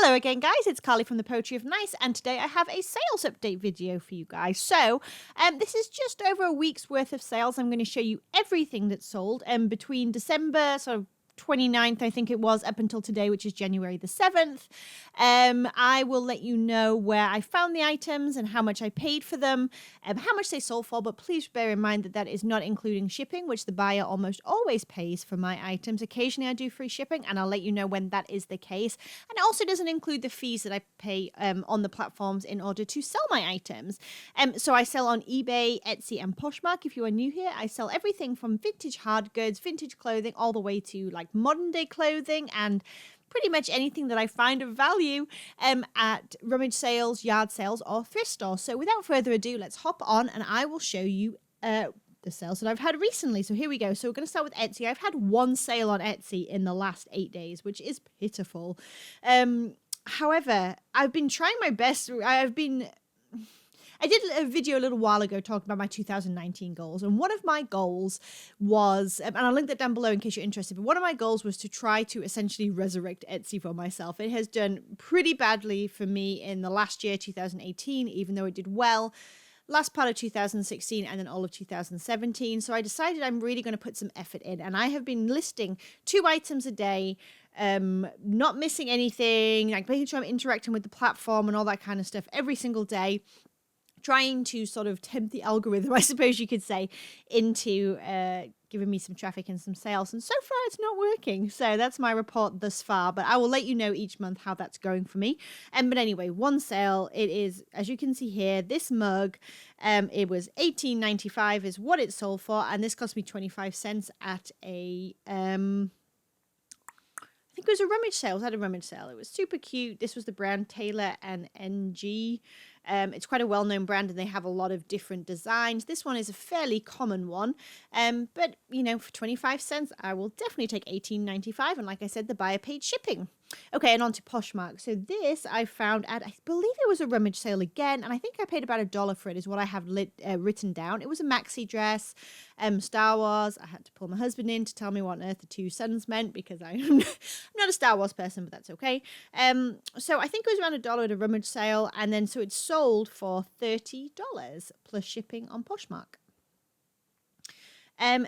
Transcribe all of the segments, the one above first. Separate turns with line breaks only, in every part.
Hello again, guys. It's Carly from the Poetry of Nice, and today I have a sales update video for you guys. So, this is just over a week's worth of sales. I'm going to show you everything that's sold between December, sort of 29th, I think it was, up until today, which is January the 7th. I will let you know where I found the items and how much I paid for them, how much they sold for, but please bear in mind that that is not including shipping, which the buyer almost always pays for my items. Occasionally I do free shipping, and I'll let you know when that is the case. And it also doesn't include the fees that I pay on the platforms in order to sell my items. So I sell on eBay, Etsy, and Poshmark. If you are new here, I sell everything from vintage hard goods, vintage clothing, all the way to like modern day clothing and pretty much anything that I find of value at rummage sales, yard sales, or thrift stores. So without further ado, let's hop on and I will show you the sales that I've had recently. So here we go. So we're going to start with Etsy. I've had one sale on Etsy in the last 8 days, which is pitiful. However, I've been trying my best. I did a video a little while ago talking about my 2019 goals, and one of my goals was, and I'll link that down below in case you're interested, but one of my goals was to try to essentially resurrect Etsy for myself. It has done pretty badly for me in the last year, 2018, even though it did well last part of 2016 and then all of 2017. So I decided I'm really going to put some effort in, and I have been listing 2 items a day, not missing anything, like making sure I'm interacting with the platform and all that kind of stuff every single day, trying to sort of tempt the algorithm, I suppose you could say, into giving me some traffic and some sales. And so far, it's not working. So that's my report thus far. But I will let you know each month how that's going for me. But anyway, one sale. It is, as you can see here, this mug. It was $18.95 is what it sold for. And this cost me 25 cents at a... I think it was a rummage sale. It was at a rummage sale. It was super cute. This was the brand Taylor and NG. It's quite a well-known brand, and they have a lot of different designs. This one is a fairly common one, but you know, for 25 cents, I will definitely take $18.95. And like I said, the buyer paid shipping. Okay, and on to Poshmark. So this I found at, I believe it was a rummage sale again, and I think I paid about $1 for it, is what I have written down. It was a maxi dress, Star Wars. I had to pull my husband in to tell me what on earth the 2 suns meant, because I'm not a Star Wars person, but that's okay. So I think it was around $1 at a rummage sale, and then so it's sold for $30 plus shipping on Poshmark.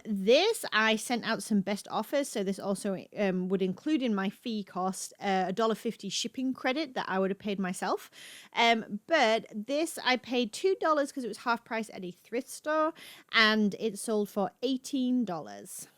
This I sent out some best offers, so this also would include in my fee cost $1.50 shipping credit that I would have paid myself. But this I paid $2 because it was half price at a thrift store, and it sold for $18.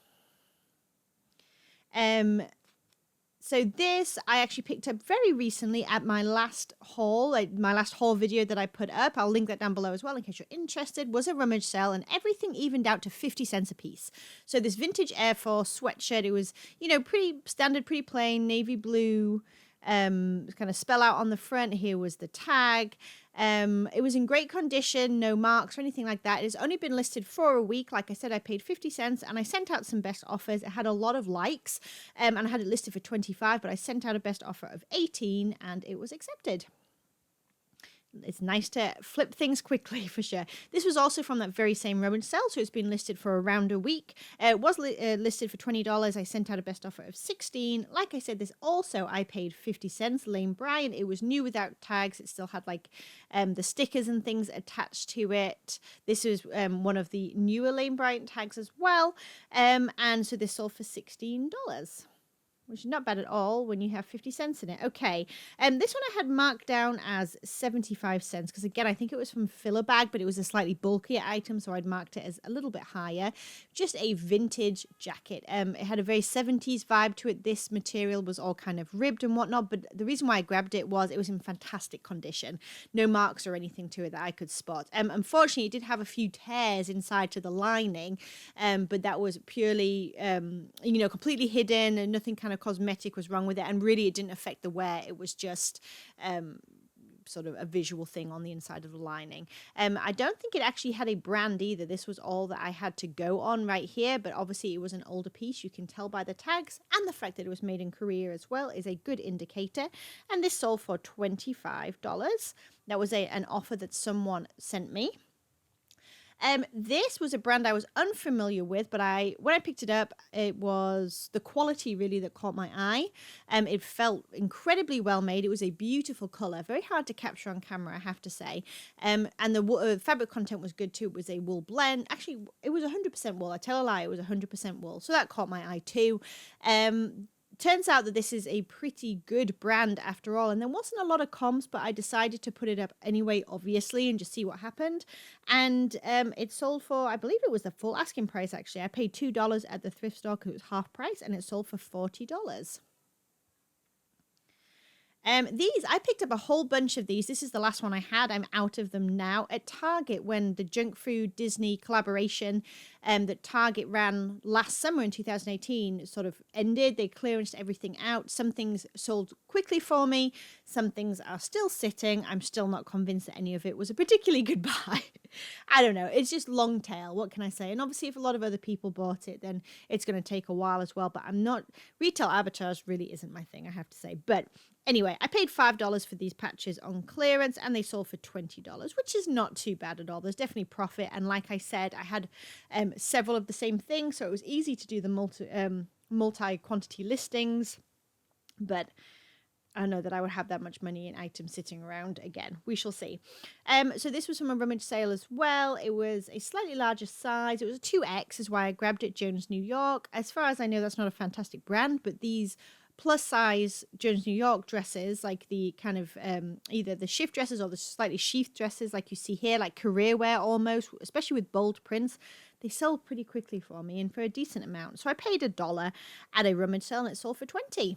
So this I actually picked up very recently at my last haul, my last haul video that I put up. I'll link that down below as well in case you're interested. Was a rummage sale, and everything evened out to 50 cents a piece. So this vintage Air Force sweatshirt, it was, you know, pretty standard, pretty plain, navy blue, kind of spell out on the front. Here was the tag. It was in great condition, no marks or anything like that. It has only been listed for a week. Like I said, I paid 50 cents, and I sent out some best offers. It had a lot of likes, and I had it listed for 25, but I sent out a best offer of 18 and it was accepted. It's nice to flip things quickly, for sure. This was also from that very same rummage sale, so it's been listed for around a week. It was listed for $20. I sent out a best offer of 16. Like I said, this also I paid 50 cents. Lane Bryant. It was new without tags. It still had like the stickers and things attached to it. This was one of the newer Lane Bryant tags as well. And so this sold for $16. Which is not bad at all when you have 50 cents in it. Okay, this one I had marked down as 75 cents because, again, I think it was from Filler Bag, but it was a slightly bulkier item, so I'd marked it as a little bit higher. Just a vintage jacket. It had a very 70s vibe to it. This material was all kind of ribbed and whatnot, but the reason why I grabbed it was in fantastic condition. No marks or anything to it that I could spot. Unfortunately, it did have a few tears inside to the lining, but that was purely, you know, completely hidden, and nothing kind of cosmetic was wrong with it, and really it didn't affect the wear. It was just sort of a visual thing on the inside of the lining. I don't think it actually had a brand either. This was all that I had to go on right here, but obviously it was an older piece. You can tell by the tags, and the fact that it was made in Korea as well is a good indicator. And this sold for $25. That was an offer that someone sent me. This was a brand I was unfamiliar with, but when I picked it up, it was the quality really that caught my eye. It felt incredibly well made. It was a beautiful color, very hard to capture on camera, I have to say. And the fabric content was good too. It was a wool blend. Actually, it was 100% wool. I tell a lie, it was 100% wool. So that caught my eye too. Turns out that this is a pretty good brand after all, and there wasn't a lot of comps, but I decided to put it up anyway, obviously, and just see what happened. And it sold for, I believe it was the full asking price, actually. I paid $2 at the thrift store because it was half price, and it sold for $40. These, I picked up a whole bunch of these. This is the last one I had. I'm out of them now. At Target, when the junk food Disney collaboration that Target ran last summer in 2018 sort of ended, they clearanced everything out. Some things sold quickly for me. Some things are still sitting. I'm still not convinced that any of it was a particularly good buy. I don't know. It's just long tail. What can I say? And obviously, if a lot of other people bought it, then it's going to take a while as well. But I'm not, retail arbitrage really isn't my thing, I have to say. But anyway, I paid $5 for these patches on clearance, and they sold for $20, which is not too bad at all. There's definitely profit. And like I said, I had several of the same thing, so it was easy to do the multi-quantity listings. But I don't know that I would have that much money in items sitting around again. We shall see. So this was from a rummage sale as well. It was a slightly larger size. It was a 2X is why I grabbed it, Jones New York. As far as I know, that's not a fantastic brand, but these plus size Jones New York dresses, like the kind of either the shift dresses or the slightly sheathed dresses like you see here, like career wear almost, especially with bold prints, they sold pretty quickly for me and for a decent amount. So I paid $1 at a rummage sale and it sold for $20.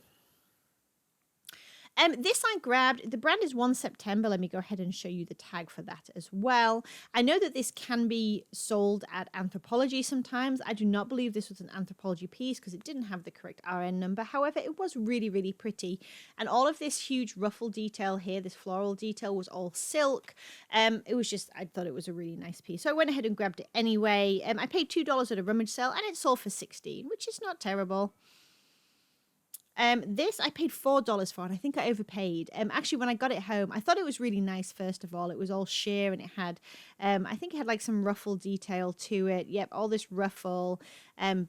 This I grabbed, the brand is 1 September. Let me go ahead and show you the tag for that as well. I know that this can be sold at Anthropologie sometimes. I do not believe this was an Anthropologie piece because it didn't have the correct RN number. However, it was really, really pretty. And all of this huge ruffle detail here, this floral detail was all silk. It was just, I thought it was a really nice piece. So I went ahead and grabbed it anyway. I paid $2 at a rummage sale and it sold for $16, which is not terrible. This I paid $4 for, and I think I overpaid. Actually, when I got it home, I thought it was really nice. First of all, it was all sheer, and it had, I think it had like some ruffle detail to it. Yep, all this ruffle,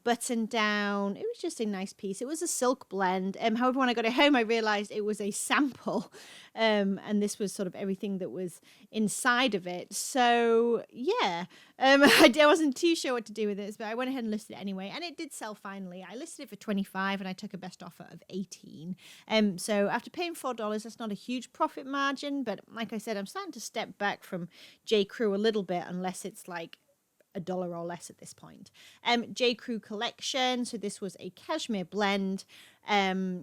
button down. It was just a nice piece. It was a silk blend. However, when I got it home, I realized it was a sample, and this was sort of everything that was inside of it. So yeah, I wasn't too sure what to do with this, but I went ahead and listed it anyway, and it did sell finally. I listed it for $25, and I took a best offer of $18. So after paying $4, that's not a huge profit margin, but like I said, I'm starting to step back from J. Crew a little bit, unless it's like $1 or less at this point. J. Crew collection. So this was a cashmere blend. Yeah,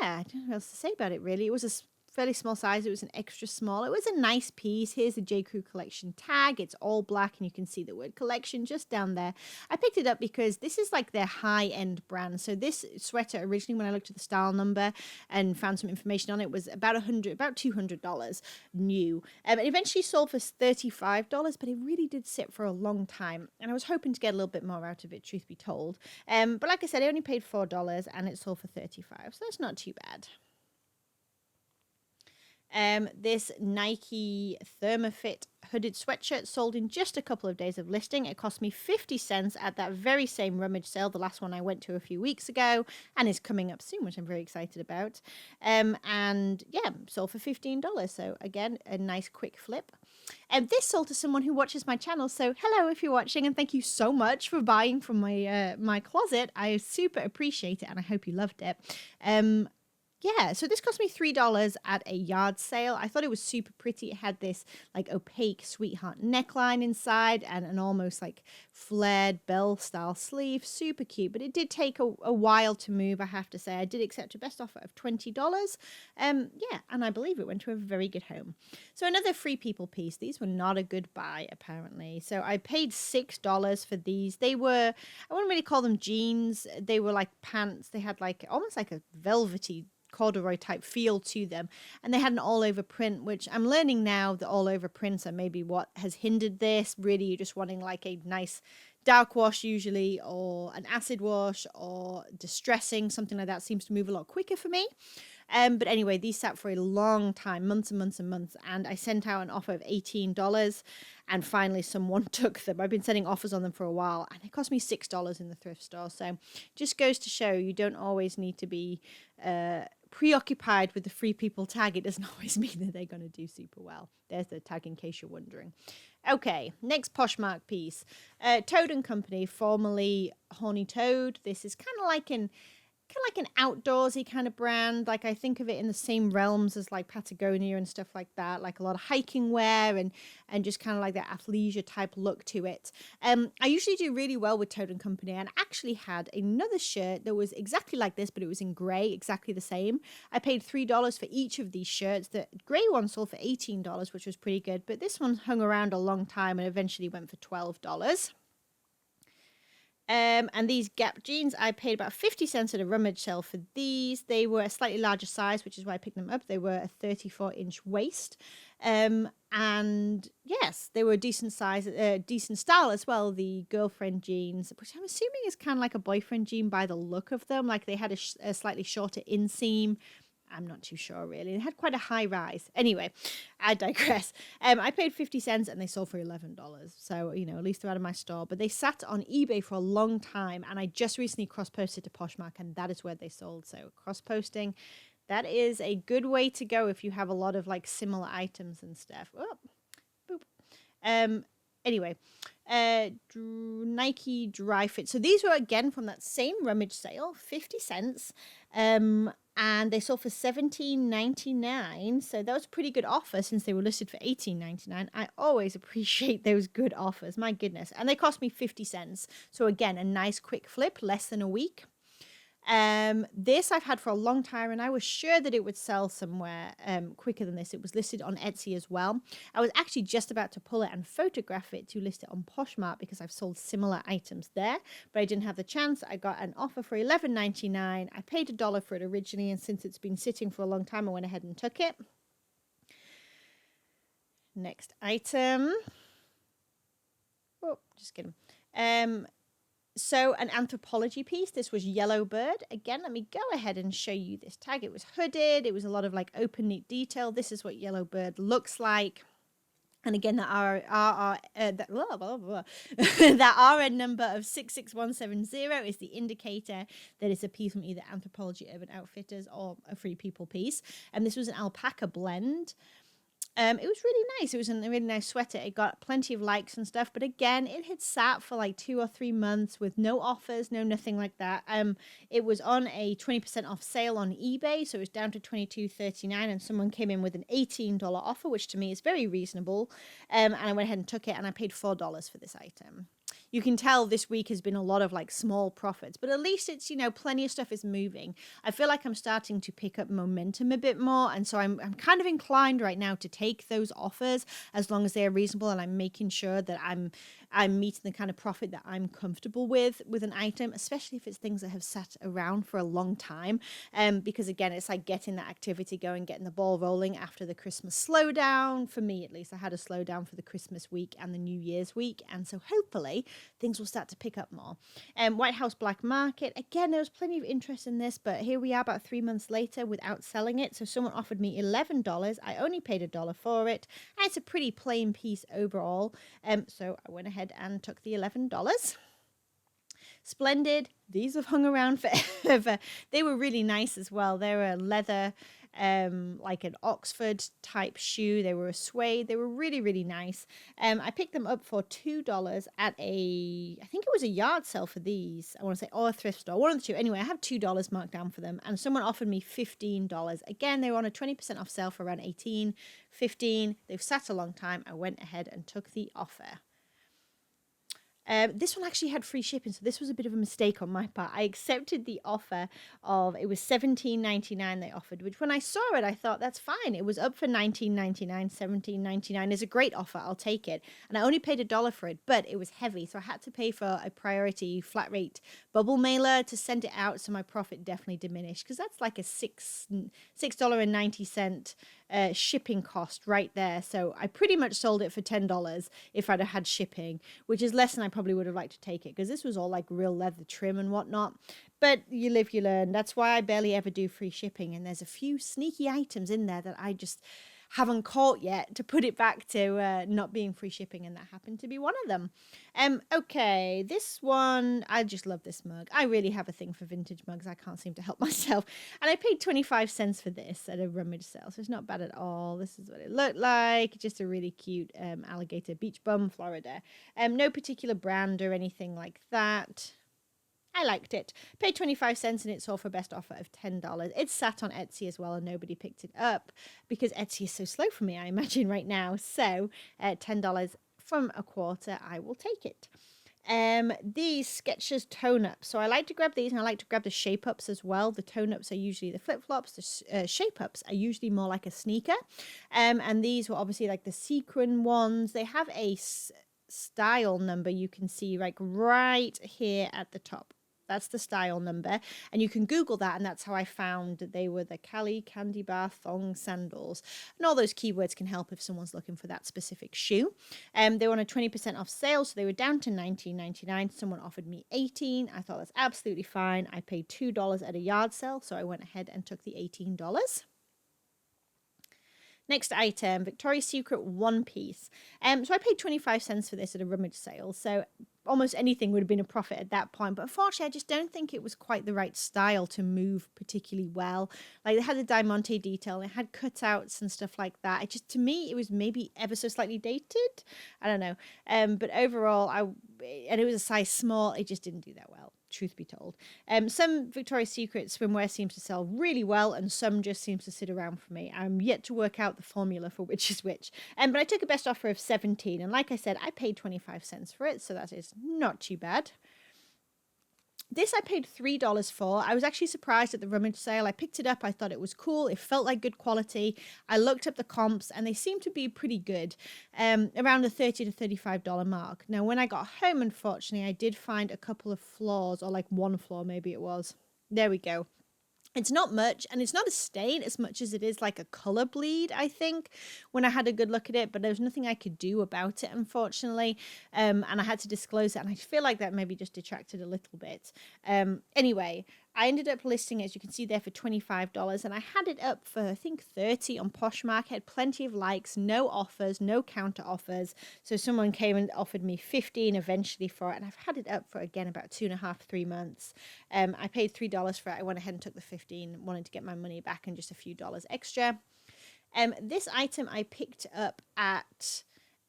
I don't know what else to say about it really. It was a fairly small size. It was an extra small. It was a nice piece. Here's the J. Crew collection tag. It's all black and you can see the word collection just down there. I picked it up because this is like their high-end brand. So this sweater originally, when I looked at the style number and found some information on it, was about $200 new. It eventually sold for $35, but it really did sit for a long time. And I was hoping to get a little bit more out of it, truth be told. But like I said, I only paid $4 and it sold for $35, so that's not too bad. This Nike Thermofit hooded sweatshirt sold in just a couple of days of listing. It cost me 50 cents at that very same rummage sale, the last one I went to a few weeks ago, and is coming up soon, which I'm very excited about. And yeah, sold for $15. So again, a nice quick flip. And this sold to someone who watches my channel. So hello if you're watching, and thank you so much for buying from my my closet. I super appreciate it, and I hope you loved it. Yeah, so this cost me $3 at a yard sale. I thought it was super pretty. It had this like opaque sweetheart neckline inside and an almost like flared bell style sleeve. Super cute, but it did take a while to move, I have to say. I did accept a best offer of $20. Yeah, and I believe it went to a very good home. So another Free People piece. These were not a good buy, apparently. So I paid $6 for these. They were, I wouldn't really call them jeans. They were like pants. They had like almost like a velvety corduroy type feel to them, and they had an all over print, which I'm learning now that all over prints are maybe what has hindered this. Really, you're just wanting like a nice dark wash usually, or an acid wash, or distressing, something like that seems to move a lot quicker for me. But anyway, these sat for a long time, months and months and months. And I sent out an offer of $18 and finally someone took them. I've been sending offers on them for a while and it cost me $6 in the thrift store. So just goes to show you don't always need to be preoccupied with the free people tag. It doesn't always mean that they're going to do super well. There's the tag in case you're wondering. Okay, next Poshmark piece. Toad and Company, formerly Horny Toad. This is kind of like an outdoorsy kind of brand. Like I think of it in the same realms as like Patagonia and stuff like that, like a lot of hiking wear and just kind of like that athleisure type look to it. I usually do really well with Toad and Company, and actually had another shirt that was exactly like this, but it was in grey, exactly the same. I paid $3 for each of these shirts. The grey one sold for $18, which was pretty good, but this one hung around a long time and eventually went for $12. And these Gap jeans, I paid about 50 cents at a rummage sale for these. They were a slightly larger size, which is why I picked them up. They were a 34-inch waist. And yes, they were a decent size, decent style as well. The girlfriend jeans, which I'm assuming is kind of like a boyfriend jean by the look of them. Like they had a slightly shorter inseam. I'm not too sure, really. It had quite a high rise. Anyway, I digress. I paid 50 cents and they sold for $11. So, you know, at least they're out of my store. But they sat on eBay for a long time. And I just recently cross-posted to Poshmark, and that is where they sold. So cross-posting, that is a good way to go if you have a lot of, like, similar items and stuff. Oh, boop. Anyway, Nike Dry Fit. So these were, again, from that same rummage sale, 50 cents. And they sold for $17.99. So that was a pretty good offer since they were listed for $18.99. I always appreciate those good offers. My goodness. And they cost me 50 cents. So again, a nice quick flip, less than a week. This I've had for a long time, and I was sure that it would sell somewhere quicker than this. It was listed on Etsy as well. I was actually just about to pull it and photograph it to list it on Poshmark because I've sold similar items there, but I didn't have the chance. I got an offer for $11.99. I paid $1 for it originally, and since it's been sitting for a long time, I went ahead and took it. Next item. Oh, just kidding. So an anthropology piece. This was Yellow Bird. Again, let me go ahead and show you this tag. It was hooded. It was a lot of like open neat detail. This is what Yellow Bird looks like. And again, that RN number of 66170 is the indicator that it's a piece from either Anthropology Urban Outfitters or a Free People piece. And this was an alpaca blend. It was really nice. It was a really nice sweater. It got plenty of likes and stuff. But again, it had sat for like 2 or 3 months with no offers, no nothing like that. It was on a 20% off sale on eBay. So it was down to $22.39. And someone came in with an $18 offer, which to me is very reasonable. And I went ahead and took it, and I paid $4 for this item. You can tell this week has been a lot of like small profits, but at least it's, you know, plenty of stuff is moving. I feel like I'm starting to pick up momentum a bit more. And so I'm kind of inclined right now to take those offers as long as they're reasonable, and I'm making sure that I'm meeting the kind of profit that I'm comfortable with an item, especially if it's things that have sat around for a long time. Because again, it's like getting that activity going, getting the ball rolling after the Christmas slowdown. For me, at least, I had a slowdown for the Christmas week and the New Year's week. And so hopefully things will start to pick up more. White House Black Market. Again, there was plenty of interest in this, but here we are about 3 months later without selling it. So someone offered me $11. I only paid $1 for it. And it's a pretty plain piece overall. So I went ahead and took the $11. Splendid. These have hung around forever. They were really nice as well. They were a leather, like an Oxford type shoe. They were a suede. They were really, really nice. I picked them up for $2 at I think it was a yard sale for these. I want to say, or a thrift store, one of the two. Anyway, I have $2 marked down for them, and someone offered me $15. Again, they were on a 20% off sale for around $18, $15. They've sat a long time. I went ahead and took the offer. This one actually had free shipping, so this was a bit of a mistake on my part. I accepted the offer of, it was $17.99 they offered, which when I saw it, I thought, that's fine. It was up for $19.99, $17.99 is a great offer. I'll take it. And I only paid $1 for it, but it was heavy, so I had to pay for a priority flat rate bubble mailer to send it out, so my profit definitely diminished, because that's like a $6.90 shipping cost right there. So I pretty much sold it for $10 if I'd have had shipping, which is less than I probably would have liked to take it, because this was all like real leather trim and whatnot. But you live, you learn. That's why I barely ever do free shipping. And there's a few sneaky items in there that I just haven't caught yet to put it back to not being free shipping, and that happened to be one of them. Okay, this one, I just love this mug. I really have a thing for vintage mugs. I can't seem to help myself. And I paid 25 cents for this at a rummage sale, so it's not bad at all. This is what it looked like. Just a really cute alligator beach bum, Florida. No particular brand or anything like that. I liked it. Paid 25 cents and it sold for best offer of $10. It's sat on Etsy as well and nobody picked it up because Etsy is so slow for me, I imagine, right now. So $10 from a quarter, I will take it. These Skechers tone-ups. So I like to grab these, and I like to grab the shape-ups as well. The tone-ups are usually the flip-flops. The shape-ups are usually more like a sneaker. And these were obviously like the sequin ones. They have a style number you can see like right here at the top. That's the style number, and you can Google that, and that's how I found that they were the Cali Candy Bar Thong Sandals. And all those keywords can help if someone's looking for that specific shoe. They were on a 20% off sale, so they were down to $19.99. Someone offered me $18. I thought that's absolutely fine. I paid $2 at a yard sale, so I went ahead and took the $18. Next item, Victoria's Secret one piece. So I paid 25 cents for this at a rummage sale. So almost anything would have been a profit at that point. But unfortunately, I just don't think it was quite the right style to move particularly well. Like, they had the diamante detail, it had cutouts and stuff like that. It just, to me, it was maybe ever so slightly dated. I don't know. But overall, and it was a size small, it just didn't do that well, truth be told. Some Victoria's Secret swimwear seems to sell really well, and some just seems to sit around for me. I'm yet to work out the formula for which is which. But I took a best offer of 17, and like I said, I paid 25 cents for it, so that is not too bad. This I paid $3 for. I was actually surprised at the rummage sale. I picked it up. I thought it was cool. It felt like good quality. I looked up the comps and they seemed to be pretty good, around the $30 to $35 mark. Now, when I got home, unfortunately, I did find a couple of flaws, or like one flaw maybe it was. There we go. It's not much, and it's not a stain as much as it is like a color bleed, I think, when I had a good look at it, but there was nothing I could do about it, unfortunately, and I had to disclose it, and I feel like that maybe just detracted a little bit. Anyway, I ended up listing it, as you can see there, for $25, and I had it up for, I think, $30 on Poshmark. I had plenty of likes, no offers, no counter offers, so someone came and offered me $15 eventually for it, and I've had it up for, again, about 2.5, 3 months. I paid $3 for it. I went ahead and took the $15, wanted to get my money back and just a few dollars extra. This item I picked up at,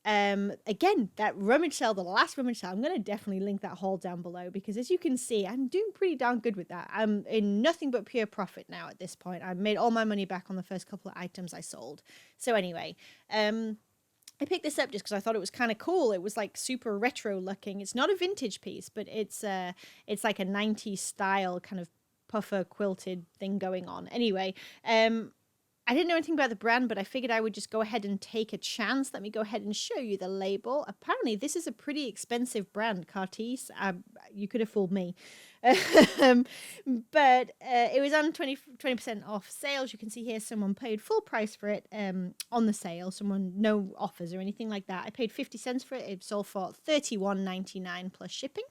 again, that rummage sale, the last rummage sale. I'm going to definitely link that haul down below, because as you can see, I'm doing pretty darn good with that. I'm in nothing but pure profit now at this point. I made all my money back on the first couple of items I sold. So anyway, I picked this up just because I thought it was kind of cool. It was like super retro looking. It's not a vintage piece, but it's like a 90s style kind of puffer quilted thing going on. Anyway, I didn't know anything about the brand, but I figured I would just go ahead and take a chance. Let me go ahead and show you the label. Apparently, this is a pretty expensive brand, Cartier. You could have fooled me. But it was on 20% off sales. You can see here someone paid full price for it on the sale. No offers or anything like that. I paid 50 cents for it. It sold for $31.99 plus shipping.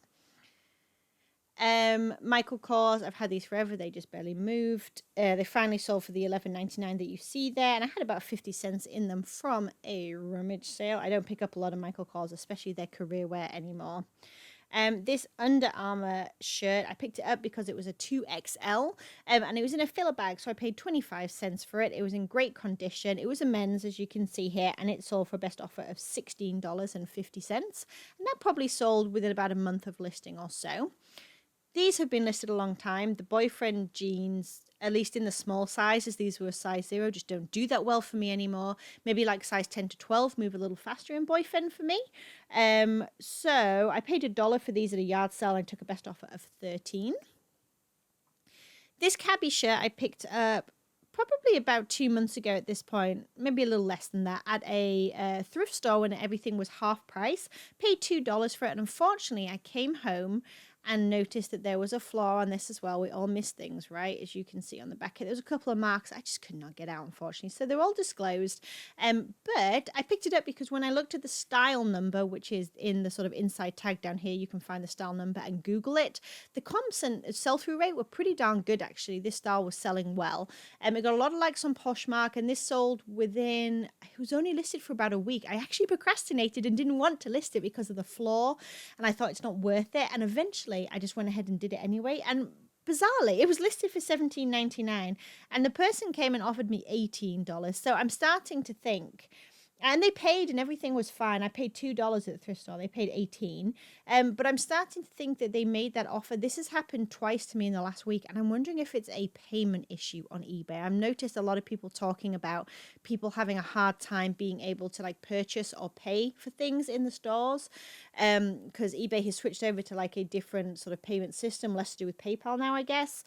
Michael Kors, I've had these forever. They just barely moved. They finally sold for the $11.99 that you see there, and I had about 50 cents in them from a rummage sale. I don't pick up a lot of Michael Kors, especially their career wear anymore. This Under Armour shirt, I picked it up because it was a 2XL, and it was in a filler bag, so I paid 25 cents for it. It was in great condition. It was a men's, as you can see here, and it sold for a best offer of $16.50, and that probably sold within about a month of listing or so. These have been listed a long time. The boyfriend jeans, at least in the small sizes, these were a size 0, just don't do that well for me anymore. Maybe like size 10 to 12, move a little faster in boyfriend for me. So I paid $1 for these at a yard sale and took a best offer of $13. This cabbie shirt I picked up probably about 2 months ago at this point, maybe a little less than that, at a thrift store when everything was half price. Paid $2 for it, and unfortunately I came home and noticed that there was a flaw on this as well. We all miss things, right? As you can see on the back, there was a couple of marks I just could not get out, unfortunately. So they're all disclosed. But I picked it up because when I looked at the style number, which is in the sort of inside tag down here, you can find the style number and Google it. The comps and sell-through rate were pretty darn good, actually. This style was selling well. It got a lot of likes on Poshmark, and this sold within, it was only listed for about a week. I actually procrastinated and didn't want to list it because of the flaw, and I thought it's not worth it. And eventually I just went ahead and did it anyway. And bizarrely, it was listed for $17.99, and the person came and offered me $18. So I'm starting to think, and they paid and everything was fine. I paid $2 at the thrift store. They paid $18. But I'm starting to think that they made that offer. This has happened twice to me in the last week, and I'm wondering if it's a payment issue on eBay. I've noticed a lot of people talking about people having a hard time being able to like purchase or pay for things in the stores, because eBay has switched over to like a different sort of payment system, less to do with PayPal now, I guess.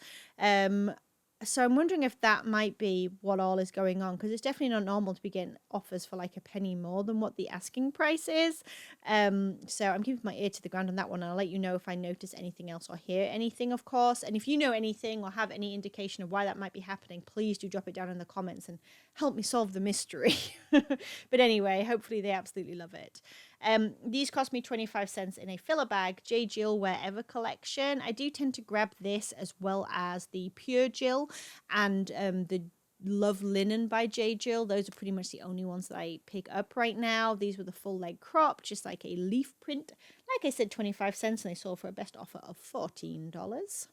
So I'm wondering if that might be what all is going on, because it's definitely not normal to be getting offers for like a penny more than what the asking price is. So I'm keeping my ear to the ground on that one, and I'll let you know if I notice anything else or hear anything, of course. And if you know anything or have any indication of why that might be happening, please do drop it down in the comments and help me solve the mystery. But anyway, hopefully they absolutely love it. These cost me 25 cents in a filler bag, J. Jill Wherever collection. I do tend to grab this as well as the Pure Jill and the Love Linen by J. Jill. Those are pretty much the only ones that I pick up right now. These were the full leg crop, just like a leaf print. Like I said, 25 cents, and they sold for a best offer of $14.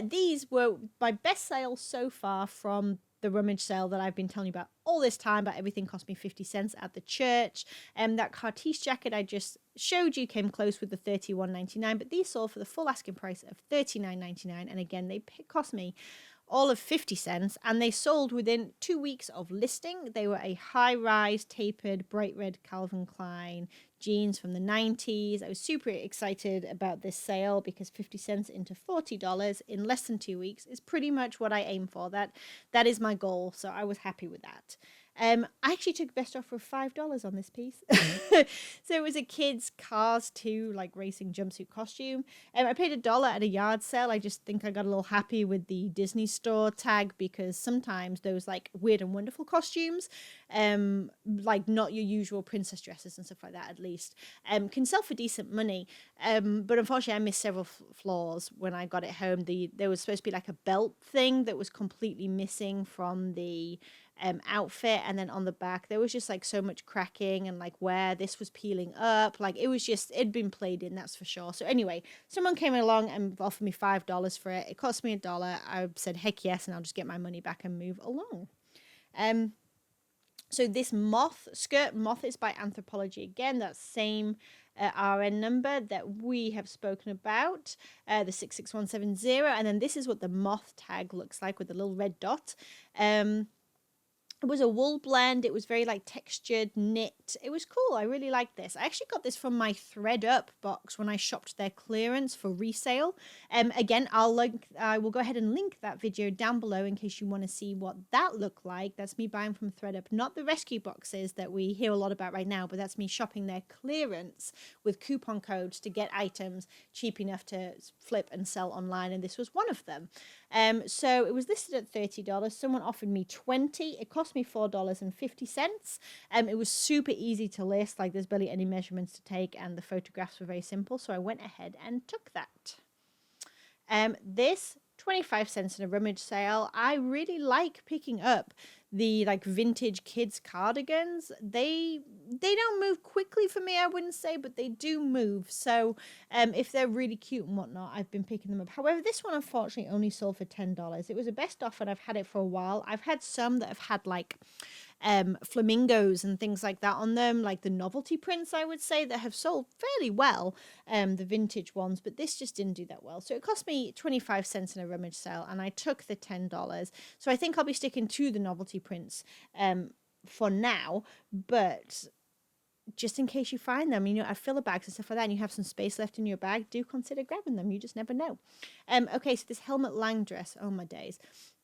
These were my best sales so far from the rummage sale that I've been telling you about all this time, but everything cost me 50 cents at the church. That Cartier jacket I just showed you came close with the $31.99, but these sold for the full asking price of $39.99, and again they cost me all of 50 cents, and they sold within 2 weeks of listing. They were a high-rise, tapered, bright red Calvin Klein jeans from the 90s. I was super excited about this sale because 50 cents into $40 in less than 2 weeks is pretty much what I aim for. That is my goal, so I was happy with that. I actually took best offer of $5 on this piece. So it was a kid's Cars 2 like racing jumpsuit costume. I paid $1 at a yard sale. I just think I got a little happy with the Disney store tag, because sometimes those like weird and wonderful costumes, like not your usual princess dresses and stuff like that at least, can sell for decent money. But unfortunately I missed several flaws when I got it home. There was supposed to be like a belt thing that was completely missing from the outfit, and then on the back there was just like so much cracking, and like where this was peeling up, like it was just, it'd been played in, that's for sure. So anyway, someone came along and offered me $5 for it. It cost me $1. I said heck yes, and I'll just get my money back and move along. So this moth is by Anthropology again, that same RN number that we have spoken about, the 66170, and then this is what the moth tag looks like with the little red dot. It was a wool blend. It was very like textured knit. It was cool. I really liked this. I actually got this from my Thread Up box when I shopped their clearance for resale. Again, I will go ahead and link that video down below in case you want to see what that looked like. That's me buying from Thread Up, not the rescue boxes that we hear a lot about right now, but that's me shopping their clearance with coupon codes to get items cheap enough to flip and sell online, and this was one of them. So it was listed at $30. Someone offered me $20. It cost me $4.50. It was super easy to list, like there's barely any measurements to take, and the photographs were very simple, so I went ahead and took that. This 25 cents in a rummage sale. I really like picking up the like vintage kids cardigans. They don't move quickly for me, I wouldn't say, but they do move. So if they're really cute and whatnot, I've been picking them up. However, this one unfortunately only sold for $10. It was a best offer and I've had it for a while. I've had some that have had like flamingos and things like that on them, like the novelty prints, I would say, that have sold fairly well, the vintage ones, but this just didn't do that well. So it cost me 25 cents in a rummage sale and I took the $10. So I think I'll be sticking to the novelty prints for now, but just in case you find them, you know, at filler bags and stuff like that, and you have some space left in your bag, do consider grabbing them. You just never know. Okay, so this helmet lang dress, oh my days.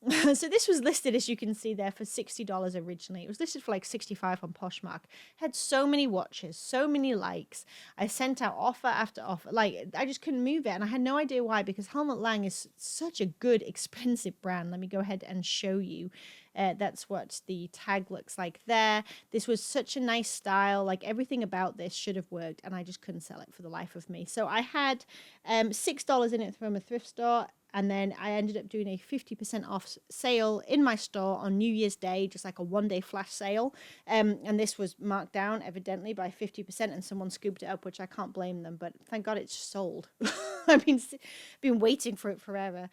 So this was listed, as you can see there, for $60 originally. It was listed for like $65 on Poshmark. Had so many watches, so many likes. I sent out offer after offer. Like, I just couldn't move it, and I had no idea why, because Helmut Lang is such a good, expensive brand. Let me go ahead and show you. That's what the tag looks like there. This was such a nice style. Like, everything about this should have worked, and I just couldn't sell it for the life of me. So I had $6 in it from a thrift store. And then I ended up doing a 50% off sale in my store on New Year's Day, just like a one-day flash sale. And this was marked down, evidently, by 50%, and someone scooped it up, which I can't blame them. But thank God it's sold. I've been waiting for it forever.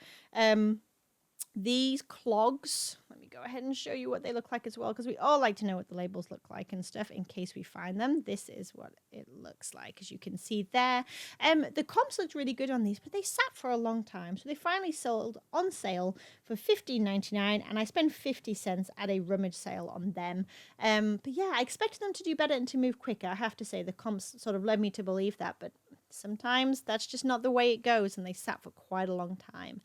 These clogs, let me go ahead and show you what they look like as well, because we all like to know what the labels look like and stuff in case we find them. This is what it looks like, as you can see there. The comps looked really good on these, but they sat for a long time, so they finally sold on sale for $15.99, and I spent 50 cents at a rummage sale on them. But yeah, I expected them to do better and to move quicker. I have to say, the comps sort of led me to believe that, but sometimes that's just not the way it goes, and they sat for quite a long time.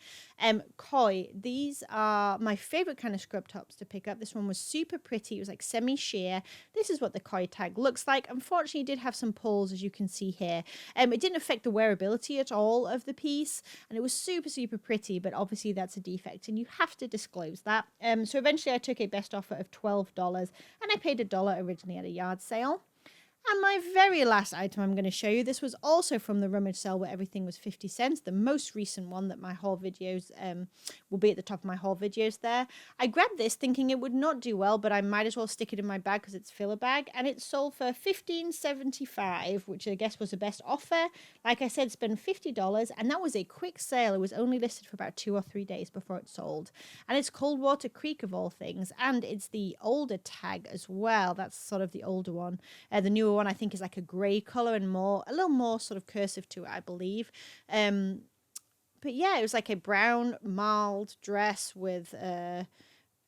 Koi, these are my favorite kind of scrub tops to pick up. This one was super pretty. It was like semi-sheer. This is what the Koi tag looks like. Unfortunately, it did have some pulls, as you can see here. It didn't affect the wearability at all of the piece, and it was super, super pretty, but obviously that's a defect, and you have to disclose that. So eventually I took a best offer of $12, and I paid $1 originally at a yard sale. And my very last item I'm going to show you, this was also from the rummage sale where everything was 50 cents, the most recent one that my haul videos will be at the top of my haul videos there. I grabbed this thinking it would not do well, but I might as well stick it in my bag because it's filler bag, and it sold for $15.75, which I guess was the best offer. Like I said, spend $50, and that was a quick sale. It was only listed for about 2 or 3 days before it sold. And it's Coldwater Creek of all things, and it's the older tag as well. That's sort of the older one. The newer one I think is like a grey colour and a little more sort of cursive to it, I believe. But yeah, it was like a brown marled dress with a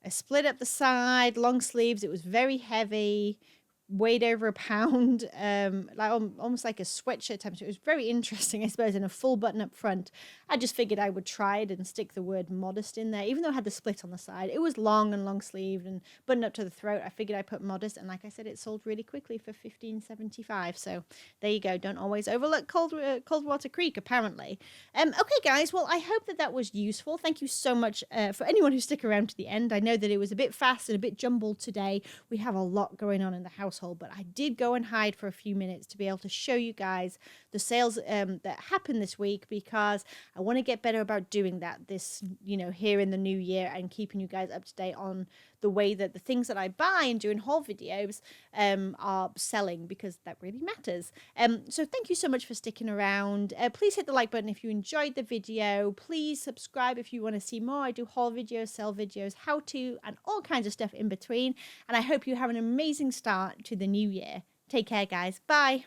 split up the side, long sleeves. It was very heavy, weighed over a pound, like almost like a sweatshirt type. So it was very interesting, I suppose, and a full button up front. I just figured I would try it and stick the word modest in there, even though it had the split on the side. It was long and long sleeved and buttoned up to the throat. I figured I'd put modest, and like I said, it sold really quickly for $15.75. So there you go. Don't always overlook Coldwater Creek, apparently. Okay, guys. Well, I hope that was useful. Thank you so much for anyone who stuck around to the end. I know that it was a bit fast and a bit jumbled today. We have a lot going on in the house. But I did go and hide for a few minutes to be able to show you guys the sales that happened this week, because I want to get better about doing that here in the new year, and keeping you guys up to date on the way that the things that I buy and doing haul videos are selling, because that really matters. So thank you so much for sticking around. Please hit the like button if you enjoyed the video. Please subscribe if you want to see more. I do haul videos, sell videos, how to, and all kinds of stuff in between. And I hope you have an amazing start to the new year. Take care, guys. Bye.